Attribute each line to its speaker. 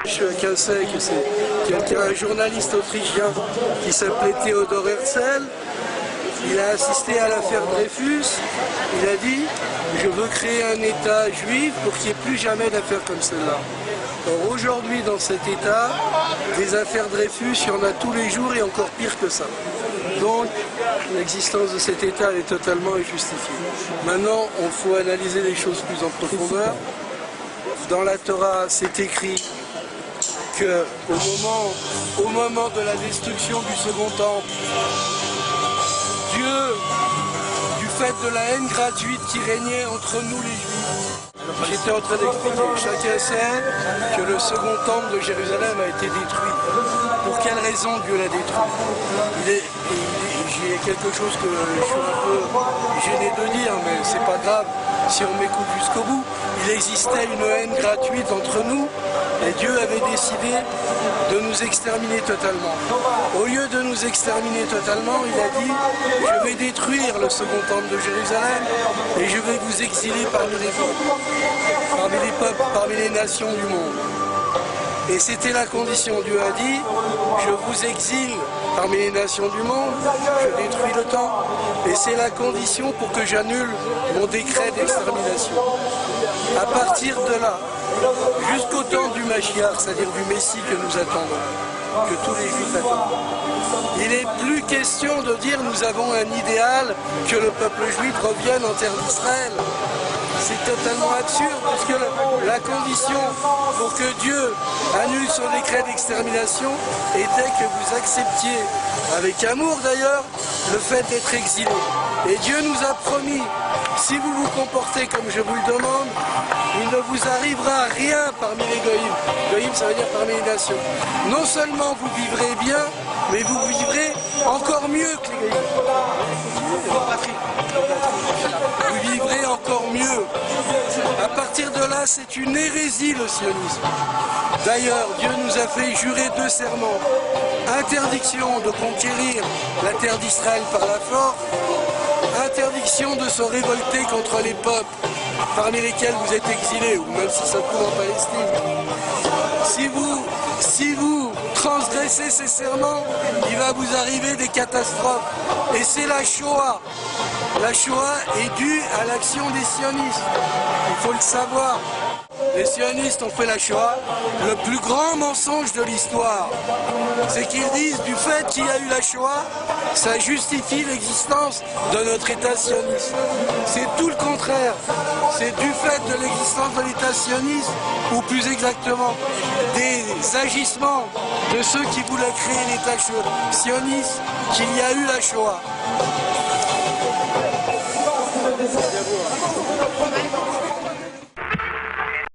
Speaker 1: Chacun sait que c'est un journaliste autrichien qui s'appelait Theodor Herzl. Il a assisté à l'affaire Dreyfus. Il a dit « Je veux créer un État juif pour qu'il n'y ait plus jamais d'affaires comme celle-là ». Or aujourd'hui, dans cet État, des affaires Dreyfus, il y en a tous les jours et encore pire que ça. Donc, l'existence de cet État est totalement injustifiée. Maintenant, il faut analyser les choses plus en profondeur. Dans la Torah, c'est écrit qu'au moment de la destruction du second temple, Dieu, du fait de la haine gratuite qui régnait entre nous les Juifs, j'étais en train d'expliquer, chacun sait que le second temple de Jérusalem a été détruit. Pour quelle raison Dieu l'a détruit? J'ai quelque chose que je suis un peu gêné de dire, mais c'est pas grave si on m'écoute jusqu'au bout. Il existait une haine gratuite entre nous et Dieu avait décidé de nous exterminer totalement. Au lieu de nous exterminer totalement, il a dit « Je vais détruire le second temple de Jérusalem et je vais vous exiler parmi les peuples, parmi les nations du monde. » Et c'était la condition. Dieu a dit « Je vous exile parmi les nations du monde, je détruis le temple. » Et c'est la condition pour que j'annule mon décret d'extermination. À partir de là, jusqu'au temps du Mashiach, c'est-à-dire du Messie que nous attendons, que tous les Juifs attendent, il n'est plus question de dire nous avons un idéal que le peuple juif revienne en terre d'Israël. C'est totalement absurde, puisque la condition pour que Dieu annule son décret d'extermination était que vous acceptiez, avec amour d'ailleurs, le fait d'être exilé. Et Dieu nous a promis, si vous vous comportez comme je vous le demande, il ne vous arrivera rien parmi les goïms. Goïms, ça veut dire parmi les nations. Non seulement vous vivrez bien, mais vous vivrez encore mieux que les goïms. Vous vivrez encore mieux. À partir de là, c'est une hérésie le sionisme. D'ailleurs, Dieu nous a fait jurer 2 serments. Interdiction de conquérir la terre d'Israël par la force, interdiction de se révolter contre les peuples parmi lesquels vous êtes exilés, ou même si ça se trouve en Palestine. Si vous transgressez ces serments, il va vous arriver des catastrophes. Et c'est la Shoah. La Shoah est due à l'action des sionistes. Il faut le savoir. Les sionistes ont fait la Shoah. Le plus grand mensonge de l'histoire, c'est qu'ils disent du fait qu'il y a eu la Shoah, ça justifie l'existence de notre État sioniste. C'est tout le contraire. C'est du fait de l'existence de l'État sioniste, ou plus exactement, des agissements de ceux qui voulaient créer l'État sioniste, qu'il y a eu la Shoah.